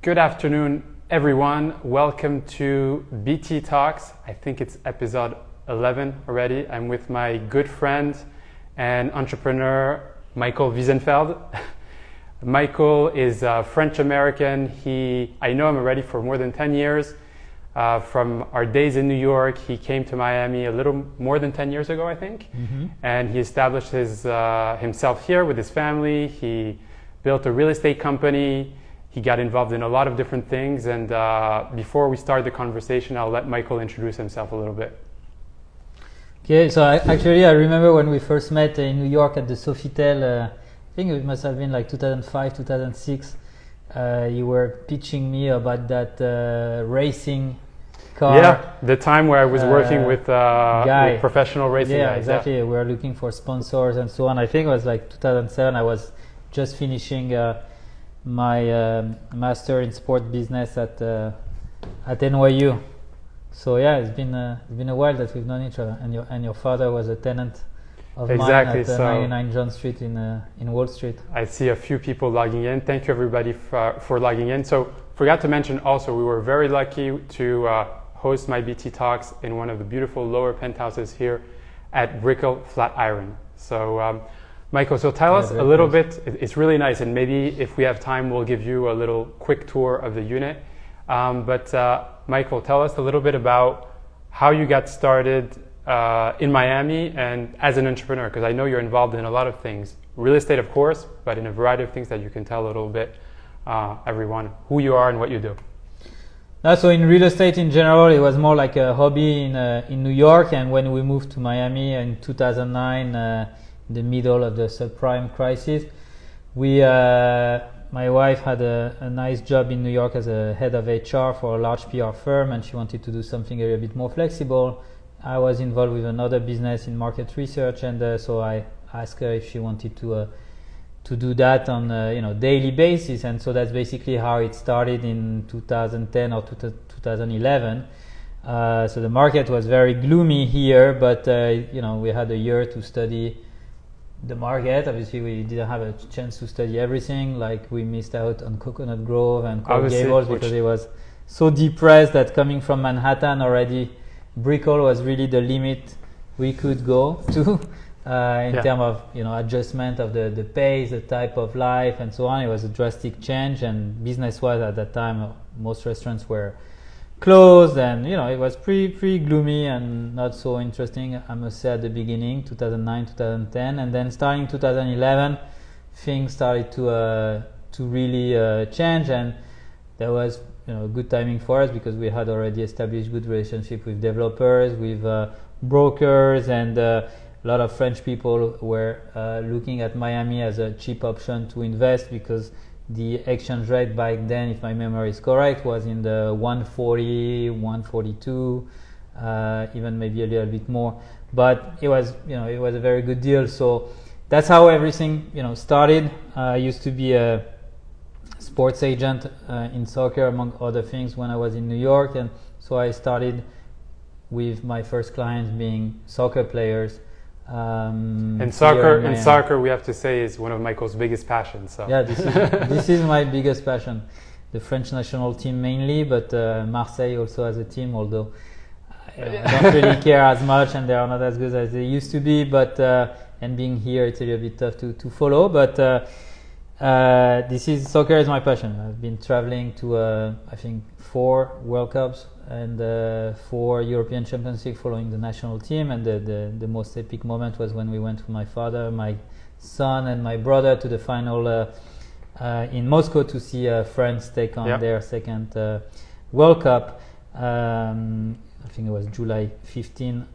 Good afternoon, everyone. Welcome to BT Talks. I think it's episode 11 already. I'm with my good friend and entrepreneur, Michael Wiesenfeld. Michael is French-American. I know him already for more than 10 years. From our days in New York, he came to Miami a little more than 10 years ago, I think. And he established himself here with his family. He built a real estate company. He got involved in a lot of different things. And before we start the conversation, I'll let Michael introduce himself a little bit. Okay, so I remember when we first met in New York at the Sofitel, I think it must have been like 2005, 2006. You were pitching me about that racing car. Yeah, the time where I was working with professional racing guys. Exactly. We were looking for sponsors and so on. I think it was like 2007. I was just finishing my master in sport business at NYU. So yeah, it's been a while that we've known each other. And your father was a tenant of mine at 99 John Street in Wall Street. I see a few people logging in. Thank you everybody for logging in. So forgot to mention also, we were very lucky to host my BT Talks in one of the beautiful lower penthouses here at Brickell Flatiron. So Michael, so tell us a little bit. It's really nice, and maybe if we have time, we'll give you a little quick tour of the unit. But Michael, tell us a little bit about how you got started in Miami and as an entrepreneur, because I know you're involved in a lot of things. Real estate, of course, but in a variety of things that you can tell a little bit, everyone, who you are and what you do. So in real estate in general, it was more like a hobby in New York. And when we moved to Miami in 2009, in the middle of the subprime crisis, my wife had a nice job in New York as a head of HR for a large PR firm, and she wanted to do something a little bit more flexible. I was involved with another business in market research, and so I asked her if she wanted to do that on a daily basis. And so that's basically how it started in 2010 or 2011. So the market was very gloomy here, but we had a year to study the market. Obviously, we didn't have a chance to study everything. Like, we missed out on Coconut Grove and Coral Gables because it was so depressed that coming from Manhattan already, Brickell was really the limit we could go to in terms of adjustment of the pace, the type of life, and so on. It was a drastic change, and business-wise at that time, most restaurants were closed, and it was pretty gloomy and not so interesting, I must say, at the beginning, 2009, 2010, and then starting 2011, things started to really change, and there was good timing for us because we had already established good relationship with developers, with brokers, and a lot of French people were looking at Miami as a cheap option to invest because the exchange rate back then, if my memory is correct, was in the 140, 142, even maybe a little bit more. But it was a very good deal. So that's how everything started. I used to be a sports agent in soccer, among other things, when I was in New York, and so I started with my first clients being soccer players. And soccer, we have to say, is one of Michael's biggest passions. So. Yeah, this is my biggest passion. The French national team mainly, but Marseille also as a team, although I don't really care as much, and they are not as good as they used to be. But and being here, it's a little bit tough to follow. But soccer is my passion. I've been traveling to I think 4 World Cups and 4 European Champions League following the national team, and the most epic moment was when we went with my father, my son, and my brother to the final in Moscow to see France take on their second World Cup. I think it was July 15,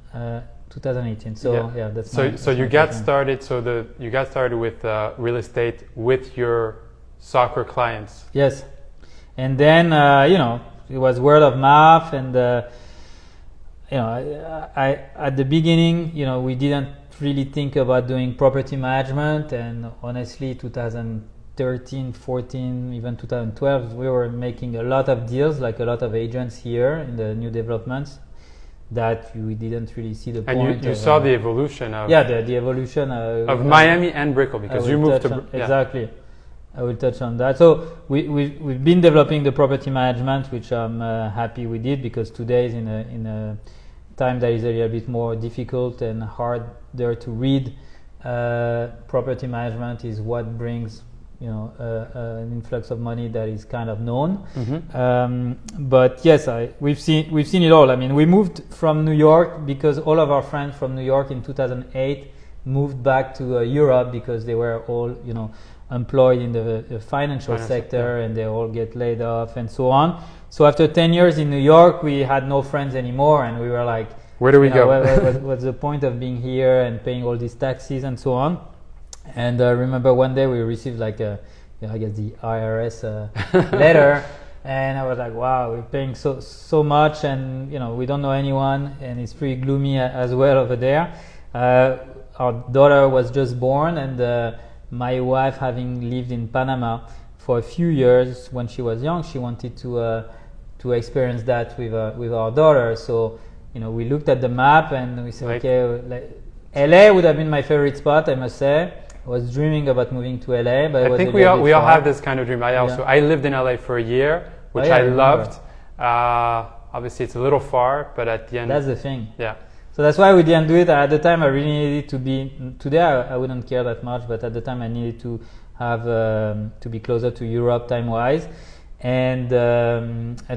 2018. So that's so you got started. So you got started with real estate with your soccer clients. Yes, and then it was word of mouth, and I at the beginning, we didn't really think about doing property management, and honestly, 2013, 14, even 2012, we were making a lot of deals, like a lot of agents here in the new developments, that we didn't really see the point. And you saw the evolution of the evolution of Miami and Brickell, because you moved to exactly. I will touch on that. So we've been developing the property management, which I'm happy we did, because today is in a time that is a little bit more difficult and harder to read. Property management is what brings an influx of money that is kind of known. But yes, we've seen it all. I mean, we moved from New York because all of our friends from New York in 2008 moved back to Europe because they were all employed in the financial sector, and they all get laid off and so on. So after 10 years in New York, we had no friends anymore, and we were like, where do we go? What's the point of being here and paying all these taxes and so on? And I remember one day we received like I guess the IRS letter, and I was like, wow, we're paying so much, and we don't know anyone, and it's pretty gloomy as well over there. Our daughter was just born, and my wife, having lived in Panama for a few years when she was young, she wanted to experience that with our daughter. So we looked at the map and we said, okay, LA would have been my favorite spot, I must say. I was dreaming about moving to LA, but I think we all have this kind of dream. I lived in LA for a year, which I loved. Obviously, it's a little far, but at the end, that's the thing. Yeah. So that's why we didn't do it. At the time, I really needed to be. Today, I wouldn't care that much, but at the time, I needed to have to be closer to Europe time-wise, and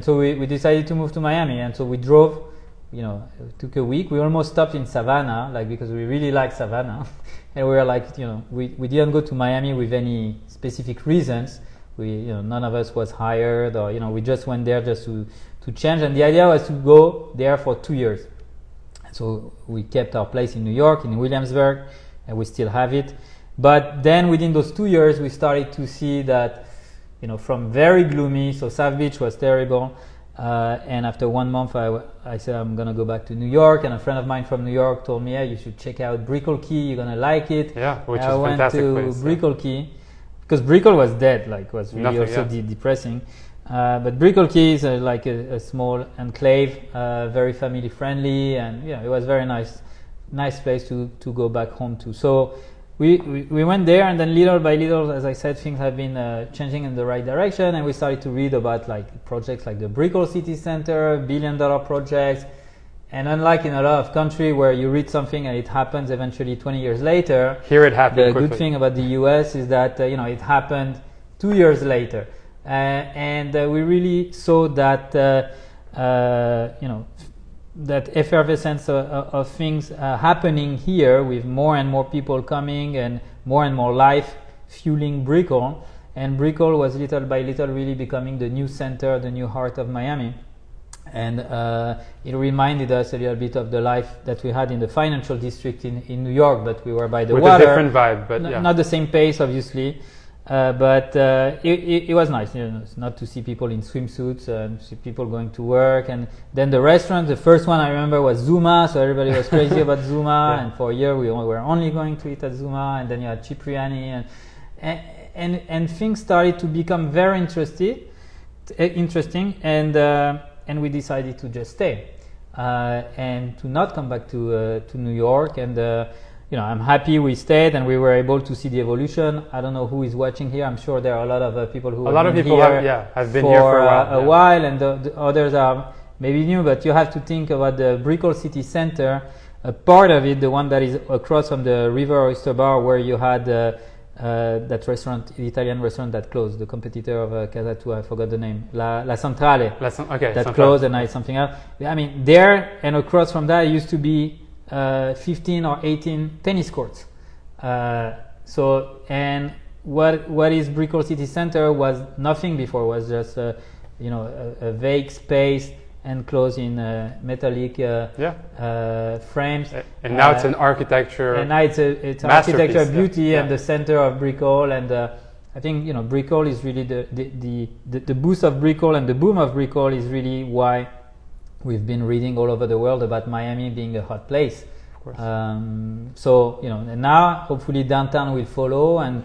so we decided to move to Miami, and so we drove. It took a week. We almost stopped in Savannah, because we really like Savannah, and we were like, we didn't go to Miami with any specific reasons. None of us was hired, or we just went there just to change, and the idea was to go there for 2 years. So we kept our place in New York, in Williamsburg, and we still have it. But then within those 2 years, we started to see that, from very gloomy, so South Beach was terrible. And after 1 month, I said, I'm going to go back to New York. And a friend of mine from New York told me, you should check out Brickell Key. You're going to like it. Yeah, which is a fantastic place. I went to Brickell Key because Brickell was dead, was really depressing. But Brickell Key is like a small enclave, very family friendly, and it was very nice place to go back home to. So we went there, and then little by little, as I said, things have been changing in the right direction, and we started to read about projects like the Brickell City Center, billion-dollar projects. And unlike in a lot of countries where you read something and it happens eventually 20 years later, here it happened the quickly. Good thing about the US is that it happened 2 years later. And we really saw that that effervescence of things happening here, with more and more people coming and more life fueling Brickell. And Brickell was little by little really becoming the new center, the new heart of Miami. And it reminded us a little bit of the life that we had in the financial district in New York, but we were by the with water. With a different vibe, but not the same pace, obviously. But it was nice, not to see people in swimsuits and see people going to work. And then the restaurant, the first one I remember was Zuma, so everybody was crazy about Zuma. And for a year we were only going to eat at Zuma. And then you had Cipriani, and things started to become very interesting. And we decided to just stay and to not come back to New York. And I'm happy we stayed, and we were able to see the evolution. I don't know who is watching here. I'm sure there are a lot of people who have been here for a while, and the others are maybe new. But you have to think about the Brickell City Center. A part of it, the one that is across from the River Oyster Bar, where you had that restaurant, the Italian restaurant that closed, the competitor of Casa Tua, I forgot the name, La Centrale, closed, and now it's something else. I mean, there and across from that used to be 15 or 18 tennis courts. And what is Brickell City Center was nothing before. Was just a vague space enclosed in metallic frames. And now it's an architecture. And now it's architecture beauty and the center of Brickell. And I think Brickell is really the boost of Brickell and the boom of Brickell is really why we've been reading all over the world about Miami being a hot place. Of course. And now hopefully downtown will follow, and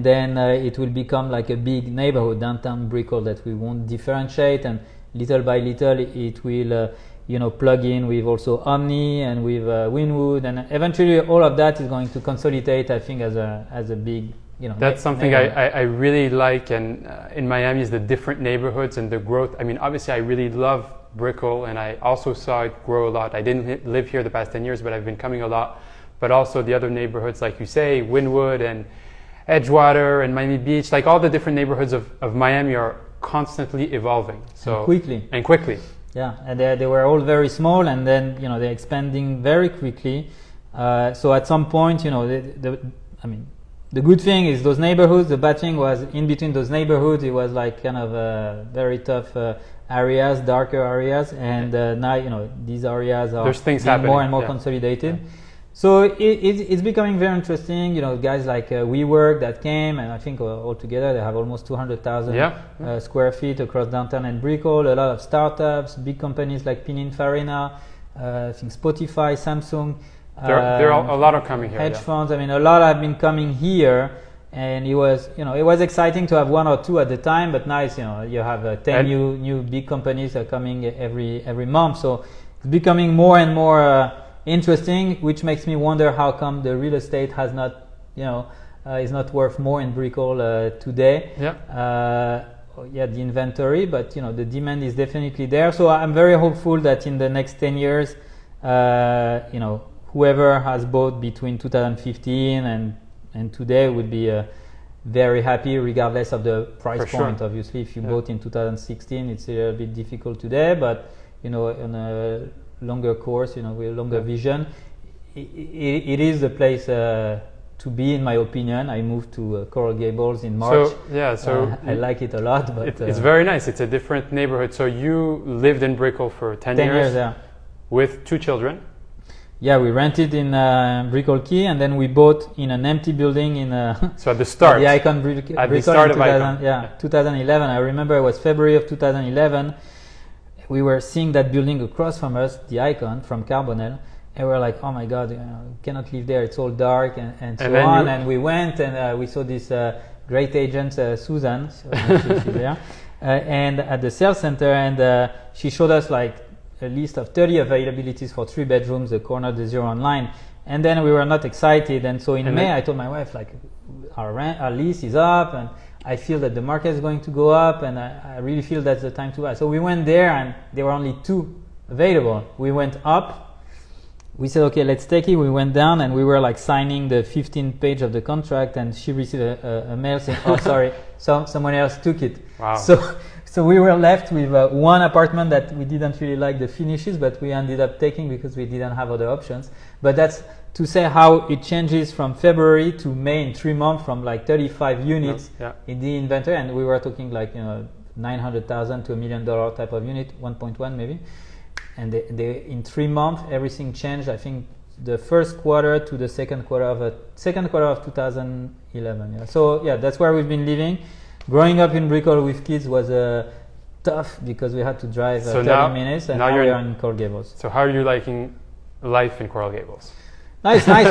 then it will become like a big neighborhood, downtown Brickell, that we won't differentiate, and little by little it will plug in with also Omni and with Wynwood, and eventually all of that is going to consolidate, I think, as a big That's something I really like, and in Miami is the different neighborhoods and the growth. I mean, obviously I really love Brickell, and I also saw it grow a lot. I didn't live here the past 10 years, but I've been coming a lot. But also the other neighborhoods, like you say, Wynwood and Edgewater and Miami Beach, like all the different neighborhoods of Miami are constantly evolving. So and quickly. Yeah, and they were all very small, and then they're expanding very quickly. So at some point, the good thing is those neighborhoods. The bad thing was in between those neighborhoods, it was like kind of very tough areas, darker areas, and now these areas are being more and more consolidated. Yeah. So it's becoming very interesting. Guys like WeWork that came, and I think altogether they have almost 200,000 square feet across downtown and Brickell. A lot of startups, big companies like Pininfarina, I think Spotify, Samsung. There are a lot of coming here. Hedge funds. I mean, a lot have been coming here, and it was exciting to have one or two at the time. But now it's, you have 10 new big companies are coming every month. So it's becoming more and more interesting, which makes me wonder how come the real estate has not, is not worth more in Brickell today. The inventory, but the demand is definitely there. So I'm very hopeful that in the next 10 years, whoever has bought between 2015 and today would be very happy, regardless of the price point. Sure. Obviously, if you bought in 2016, it's a little bit difficult today, but on a longer course, with a longer vision, it is the place to be, in my opinion. I moved to Coral Gables in March. I like it a lot, but it's very nice. It's a different neighborhood. So you lived in Brickell for 10 years, with 2 children. Yeah, we rented in Brickell Key, and then we bought in an empty building in. So at the start, the Icon Brickell. At the start of Icon. 2011. I remember it was February of 2011. We were seeing that building across from us, the Icon from Carbonell, and we were like, "Oh my God, we cannot live there. It's all dark and so on." And we went and we saw this great agent, Susan, she's there, and at the sales center, and she showed us like a list of 30 availabilities for 3 bedrooms, the corner, the zero online. And then we were not excited. And so in May, I told my wife, like, our lease is up, and I feel that the market is going to go up, and I really feel that's the time to buy. So we went there, and there were only 2 available. We went up. We said, okay, let's take it. We went down, and we were like signing the 15th page of the contract, and she received a mail saying, "Oh, sorry, someone else took it." Wow. So we were left with one apartment that we didn't really like the finishes, but we ended up taking because we didn't have other options. But that's to say how it changes from February to May in 3 months, from like 35 units in the inventory, and we were talking like 900,000 to $1 million type of unit, 1.1 maybe. And they in 3 months everything changed. I think the first quarter to the second quarter of 2011. Yeah. So that's where we've been living. Growing up in Brickell with kids was tough because we had to drive 30 minutes, and now we are in Coral Gables. So how are you liking life in Coral Gables? No, it's nice.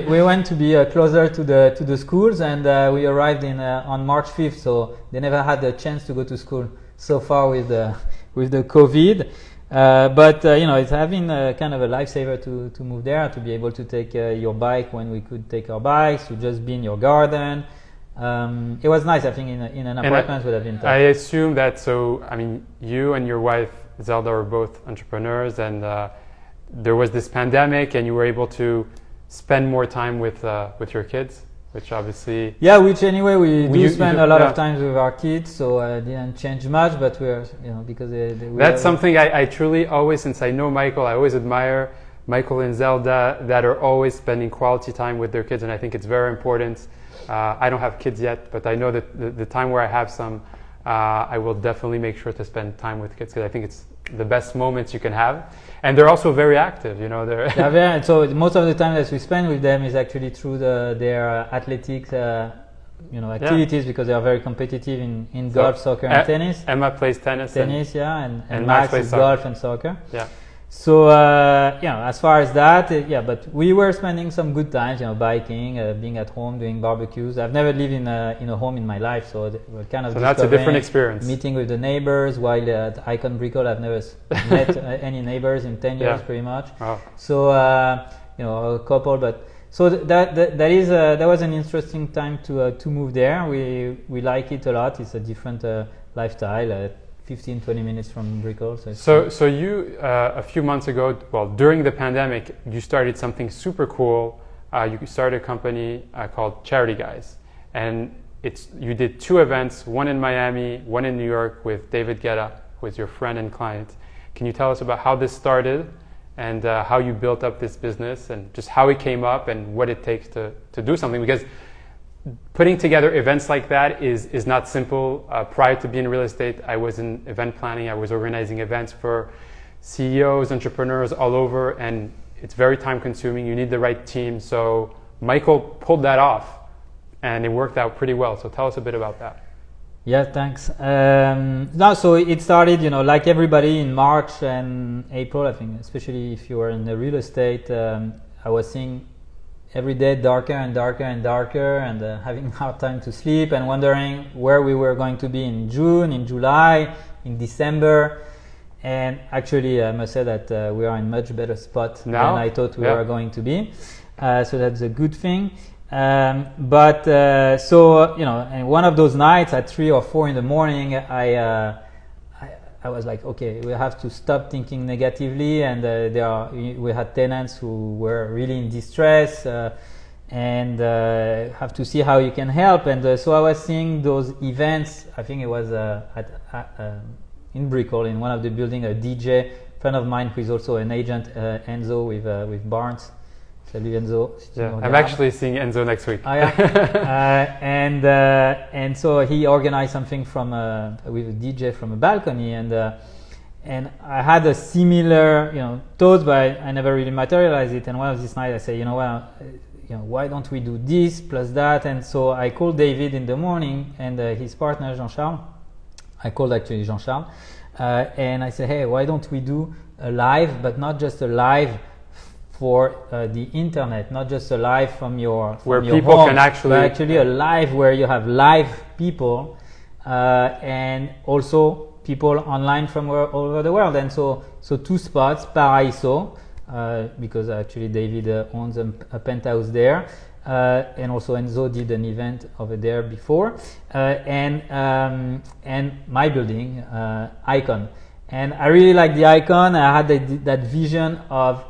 we went to be closer to the schools, and we arrived on March 5th. So they never had the chance to go to school so far with the COVID. But it's having kind of a lifesaver to move there, to be able to take your bike when we could take our bikes, to just be in your garden. It was nice. I think in an apartment would have been tough. I assume that. So I mean, you and your wife Zelda were both entrepreneurs, and there was this pandemic, and you were able to spend more time with your kids, which obviously which anyway we do spend a lot of time with our kids, so it didn't change much. But we're because that's something I truly always, since I know Michael, I always admire Michael and Zelda that are always spending quality time with their kids, and I think it's very important. I don't have kids yet, but I know that the time where I have some, I will definitely make sure to spend time with kids, because I think it's the best moments you can have. And they're also very active, They're so most of the time that we spend with them is actually through their athletics, activities, because they are very competitive in golf, soccer, and tennis. Emma plays tennis. And Max plays golf and soccer. Yeah. So as far as that, but we were spending some good times, biking, being at home, doing barbecues. I've never lived in a home in my life, so we're kind of. So that's a different experience. Meeting with the neighbors, while at Icon Brickell, I've never met any neighbors in 10 years, pretty much. Wow. So a couple, but So that was an interesting time to move there. We like it a lot. It's a different lifestyle. 15-20 minutes from Brickell. So you a few months ago, well, during the pandemic, you started something super cool. You started a company called Charity Guys, and you did 2 events, one in Miami, one in New York with David Guetta, who is your friend and client. Can you tell us about how this started and how you built up this business and just how it came up and what it takes to do something? Because putting together events like that is not simple. Prior to being in real estate, I was in event planning. I was organizing events for CEOs, entrepreneurs all over, and it's very time consuming. You need the right team. So Michael pulled that off and it worked out pretty well. So tell us a bit about that. Yeah, thanks. So it started, like everybody in March and April, I think, especially if you were in the real estate, I was seeing every day darker and darker and darker and having a hard time to sleep and wondering where we were going to be in June, in July, in December. And actually, I must say that we are in much better spot than I thought we were going to be. So that's a good thing. And one of those nights at 3 or 4 in the morning, I was like, okay, we have to stop thinking negatively. And we had tenants who were really in distress, and have to see how you can help. And so I was seeing those events. I think it was in Brickell, in one of the buildings, a DJ friend of mine who is also an agent, Enzo with Barnes. Salut Enzo. I'm actually seeing Enzo next week. And so he organized something with a DJ from a balcony, and I had a similar thought, but I never really materialized it. And one of these nights I said, why don't we do this plus that? And so I called David in the morning and his partner Jean-Charles. I called actually Jean-Charles, and I said, hey, why don't we do a live, but not just a live for the internet, not just a live from your people home, can actually a live where you have live people and also people online from all over the world. And so 2 spots, Paraíso, because actually David owns a penthouse there, and also Enzo did an event over there before, and my building, Icon. And I really like the Icon. I had that vision of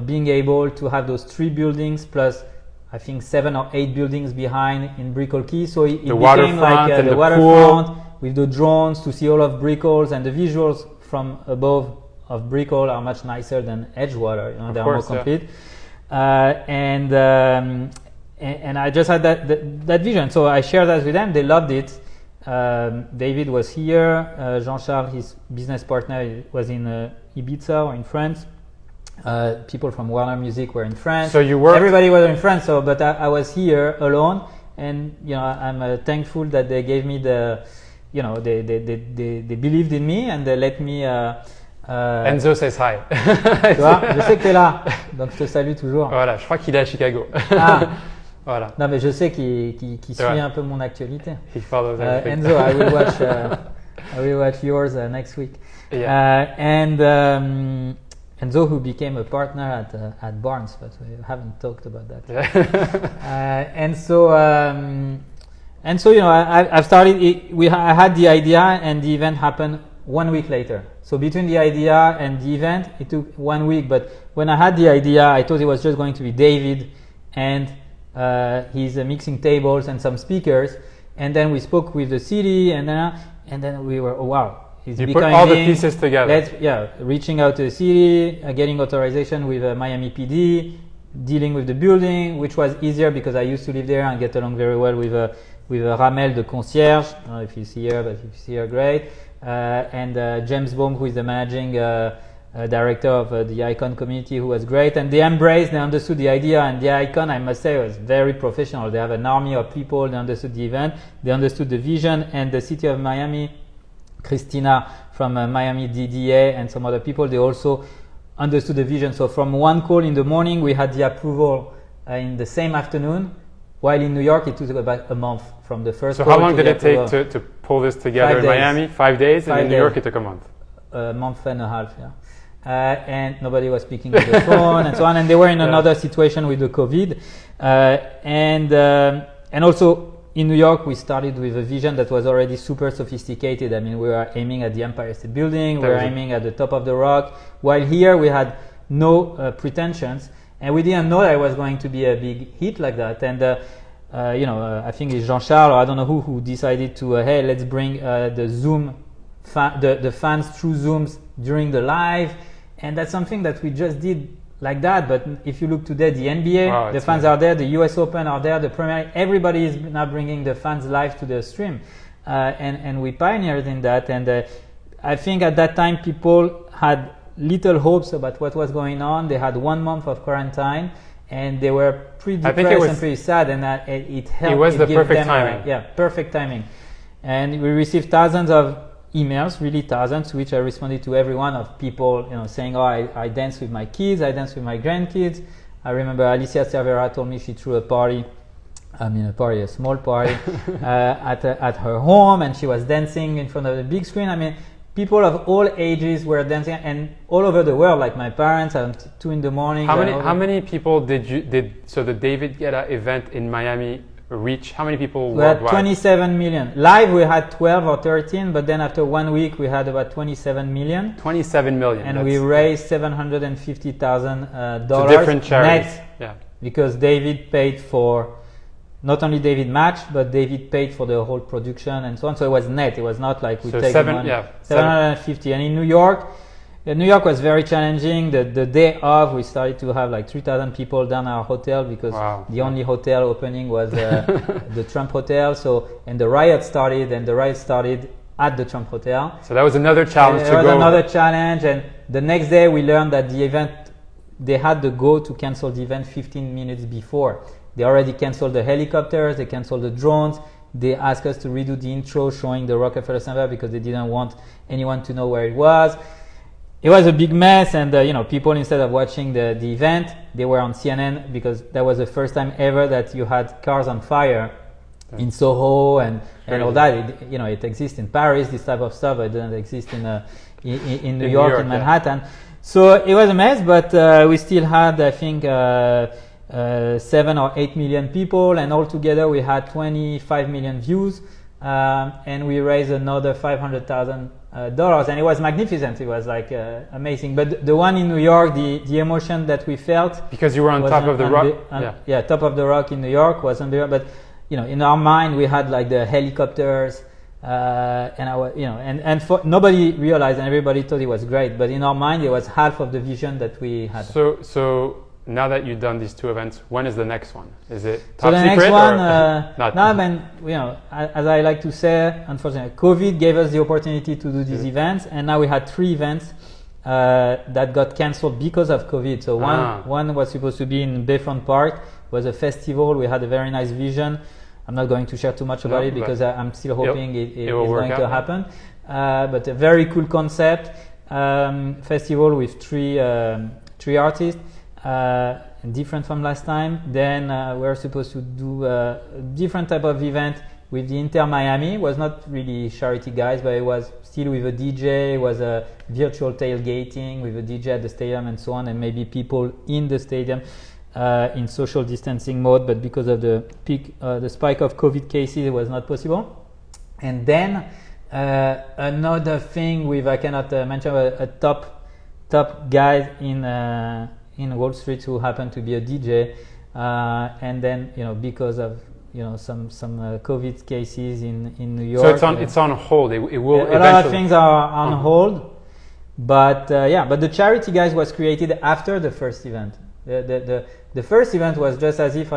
being able to have those 3 buildings plus I think 7 or 8 buildings behind in Brickell Key. So it became like the waterfront with the drones to see all of Brickell, and the visuals from above of Brickell are much nicer than Edgewater. They are more complete. And I just had that vision. So I shared that with them. They loved it. David was here. Jean-Charles, his business partner, was in Ibiza or in France. People from Warner Music were in France. So you worked. Everybody was in France. But I was here alone, and I'm thankful that they gave me they believed in me and they let me. Enzo says hi. Tu vois, je sais que t'es là, donc je te salue toujours. Voilà, je crois qu'il est à Chicago. Voilà. Non, mais je sais qu'il suit un peu mon actualité. He follows everything. Enzo, I will watch yours next week. Yeah. And Enzo, who became a partner at Barnes, but we haven't talked about that. Yeah. And so I've started. I had the idea, and the event happened 1 week later. So between the idea and the event, it took 1 week. But when I had the idea, I thought it was just going to be David and his mixing tables and some speakers. And then we spoke with the city, and then we were, oh, wow. You put all the pieces together. Reaching out to the city, getting authorization with Miami PD, dealing with the building, which was easier because I used to live there and get along very well with Ramel, the concierge. I don't know if you see her, but if you see her, great. And James Baum, who is the managing director of the Icon community, who was great. And they understood the idea, and the Icon, I must say, was very professional. They have an army of people. They understood the event. They understood the vision, and the city of Miami, Christina from Miami DDA and some other people, they also understood the vision. So from one call in the morning, we had the approval in the same afternoon, while in New York it took about a month from the first call. So how long did it take to pull this together in Miami? 5 days? And in New York it took a month? A month and a half, and nobody was picking up the phone and so on. And they were in another situation with the COVID, and also in New York, we started with a vision that was already super sophisticated. I mean, we were aiming at the Empire State Building, we were aiming at the top of the rock, while here we had no pretensions, and we didn't know that it was going to be a big hit like that. And I think it's Jean-Charles, or I don't know who decided to, hey, let's bring the Zoom, the fans through Zooms during the live, and that's something that we just did like that. But if you look today, the NBA, the fans are there, the US Open are there, the Premier League, everybody is now bringing the fans live to the stream, and we pioneered in that. And I think at that time people had little hopes about what was going on. They had 1 month of quarantine, and they were pretty depressed and pretty sad, and it helped. It was the perfect timing. Perfect timing. And we received thousands of emails, really thousands, which I responded to every one of people, saying, oh, I dance with my kids, I dance with my grandkids. I remember Alicia Cervera told me she threw a small party at her home, and she was dancing in front of the big screen. I mean, people of all ages were dancing, and all over the world, like my parents at 2 a.m. How many people did the David Guetta event in Miami reach? How many people worldwide? We had 27 million. Live we had 12 or 13, but then after 1 week we had about 27 million. 27 million. And we raised $750,000 to different charities. Net, because David paid for, not only David matched, but David paid for the whole production and so on. So it was net. It was not like we take money. 750. And in New York was very challenging. The day of, we started to have like 3,000 people down our hotel, because the only hotel opening was the Trump Hotel. So, and the riot started at the Trump Hotel. So that was another challenge another challenge. And the next day we learned that the event, they had the go to cancel the event 15 minutes before. They already canceled the helicopters, they canceled the drones. They asked us to redo the intro showing the Rockefeller Center because they didn't want anyone to know where it was. It was a big mess, and people, instead of watching the event, they were on CNN, because that was the first time ever that you had cars on fire in Soho and all that. It exists in Paris, this type of stuff, but it doesn't exist in New York, in Manhattan. So it was a mess, but we still had, I think, 7 or 8 million people, and altogether we had 25 million views, and we raised another $500,000. And it was magnificent. It was like amazing. But the one in New York, the emotion that we felt, because you were on top of the rock, top of the rock in New York was under. But in our mind we had like the helicopters, nobody realized, and everybody thought it was great. But in our mind, it was half of the vision that we had. So now that you've done these 2 events, when is the next one? Is it top so the secret? Next one, not? No, as I like to say, unfortunately, COVID gave us the opportunity to do these events, and now we had 3 events that got cancelled because of COVID. So one was supposed to be in Bayfront Park, was a festival. We had a very nice vision. I'm not going to share too much about it because I'm still hoping it is going to happen. But a very cool concept, festival with 3 artists. Different from last time. Then we're supposed to do a different type of event with the Inter Miami. It was not really charity guys, but it was still with a DJ. It was a virtual tailgating with a DJ at the stadium and so on, and maybe people in the stadium in social distancing mode. But because of the spike of COVID cases, it was not possible. And then another thing with, I cannot mention, a top guy in Wall Street who happened to be a DJ, and then because of some COVID cases in New York. So it's on hold. It will a lot of things are on hold, but the charity guys was created after the first event. The first event was just as if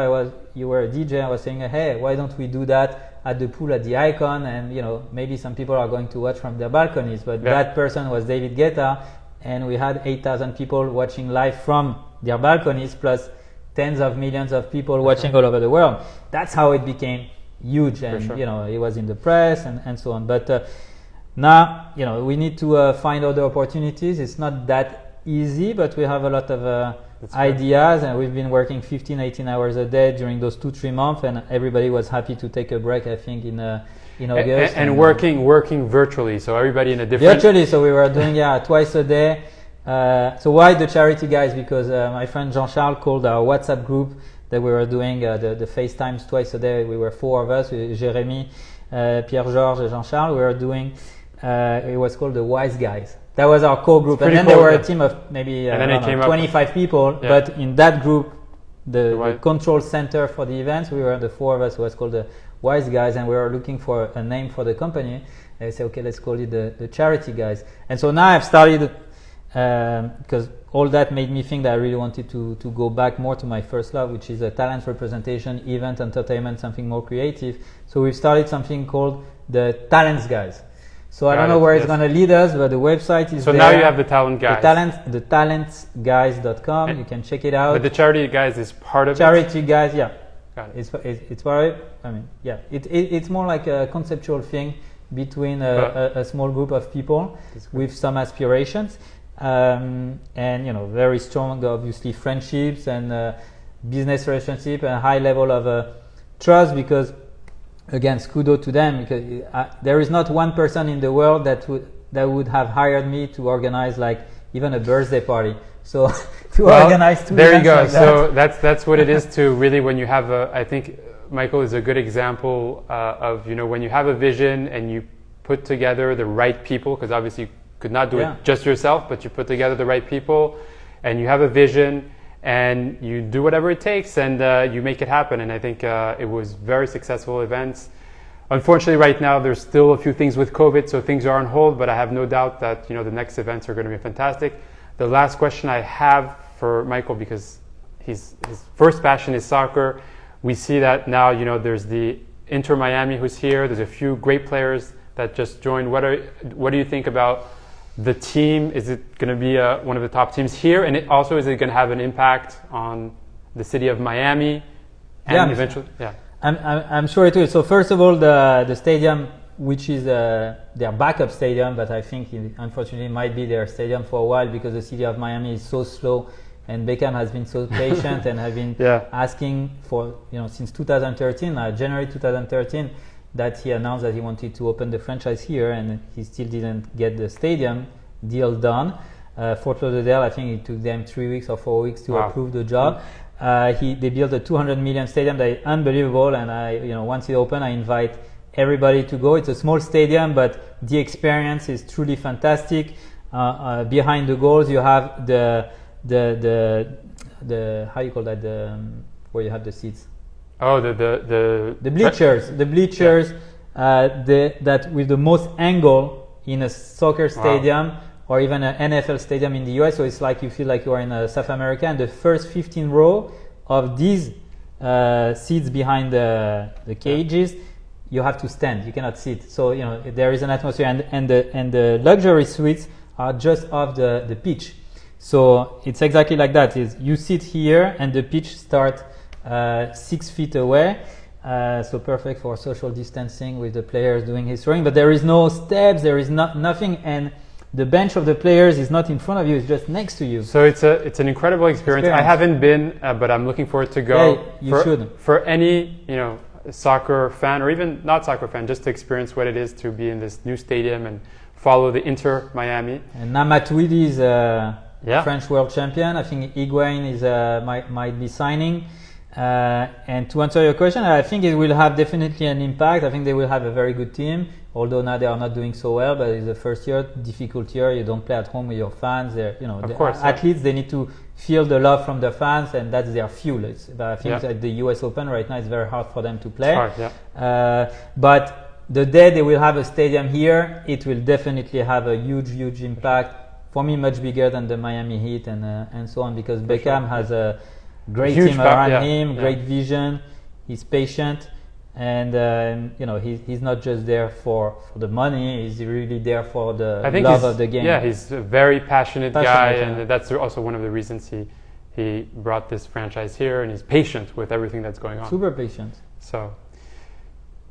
you were a DJ. I was saying, hey, why don't we do that at the pool at the Icon, and maybe some people are going to watch from their balconies. But that person was David Guetta. And we had 8,000 people watching live from their balconies, plus tens of millions of people watching all over the world. That's how it became huge, and it was in the press and so on. But now we need to find other opportunities. It's not that easy, but we have a lot of ideas, and we've been working 15-18 hours a day during those 2-3 months, and everybody was happy to take a break, I think, in August. And working virtually, so everybody in a different... Virtually, so we were doing twice a day, So why the charity guys? Because my friend Jean-Charles called our WhatsApp group that we were doing the FaceTimes twice a day. We were 4 of us, Jérémy, Pierre-Georges, and Jean-Charles. We were doing, it was called the Wise Guys. That was our core group. And then cool, there were a team of maybe 25 people. Yeah. But in that group, the control center for the events, we were the 4 of us. It was called the Wise Guys, and we were looking for a name for the company. And I said, okay, let's call it the Charity Guys. And so now I've started, because all that made me think that I really wanted to go back more to my first love, which is a talent representation, event, entertainment, something more creative. So we've started something called the Talents Guys. So I don't know where it's going to lead us, but the website is so there. Now you have the Talent Guys. The talentsguys.com. You can check it out. But the Charity Guys is part of Charity Guys, yeah. Got it. It's part of it. I mean, yeah. It's more like a conceptual thing between a small group of people with some aspirations. And very strong, obviously, friendships and business relationship and a high level of trust, because again, kudos to them, because there is not one person in the world that would have hired me to organize like even a birthday party. So organize 2 there you go. Like so that's what it is to really, when you have I think Michael is a good example of when you have a vision and you put together the right people, because obviously you could not do it just yourself, but you put together the right people and you have a vision and you do whatever it takes and you make it happen. And I think it was very successful events. Unfortunately, right now there's still a few things with COVID, so things are on hold, but I have no doubt that the next events are going to be fantastic. The last question I have for Michael, because his first passion is soccer. We see that now, there's the Inter Miami who's here. There's a few great players that just joined. What do you think about the team? Is it going to be one of the top teams here? And is it going to have an impact on the city of Miami? And eventually, I'm sure it will. So first of all, the stadium, which is their backup stadium, but I think it unfortunately might be their stadium for a while, because the city of Miami is so slow, and Beckham has been so patient and have been asking for, since 2013, January 2013, that he announced that he wanted to open the franchise here, and he still didn't get the stadium deal done. Fort Lauderdale, I think it took them 3 weeks or 4 weeks to approve the job. They built a 200 million stadium that is unbelievable, and once it opened, I invite everybody to go. It's a small stadium, but the experience is truly fantastic. Behind the goals, you have the how you call that, where you have the seats. Oh, the bleachers. The bleachers that with the most angle in a soccer stadium or even an NFL stadium in the US. So it's like you feel like you are in South America. And the first 15 row of these seats behind the cages, you have to stand. You cannot sit. So there is an atmosphere, and the luxury suites are just off the pitch. So it's exactly like that. You sit here and the pitch starts 6 feet away, so perfect for social distancing with the players doing his throwing. But there is no steps, there is nothing, and the bench of the players is not in front of you; it's just next to you. So it's an incredible experience. I haven't been, but I'm looking forward to go. Yeah, you should. For any soccer fan or even not soccer fan, just to experience what it is to be in this new stadium and follow the Inter Miami. And Namatuidi is French world champion. I think Higuain is might be signing. And to answer your question, I think it will have definitely an impact. I think they will have a very good team, although now they are not doing so well. But it's the first year, difficult year. You don't play at home with your fans. Athletes, they need to feel the love from the fans, and that's their fuel. But I think at the US Open right now, it's very hard for them to play. It's hard, but the day they will have a stadium here, it will definitely have a huge impact. For me, much bigger than the Miami Heat and so on, because Beckham has a great team around him, great vision. He's patient, and he's not just there for the money. He's really there for the love of the game. Yeah, he's a very passionate guy, and that's also one of the reasons he brought this franchise here, and he's patient with everything that's going on. Super patient. So,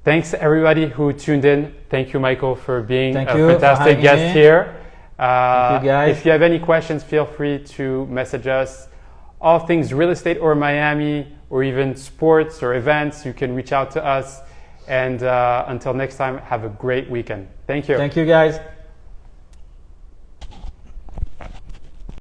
thanks everybody who tuned in. Thank you, Michael, for being a fantastic guest here. Thank you, guys. If you have any questions, feel free to message us. All things real estate or Miami, or even sports or events, you can reach out to us. And until next time, have a great weekend. Thank you. Thank you, guys.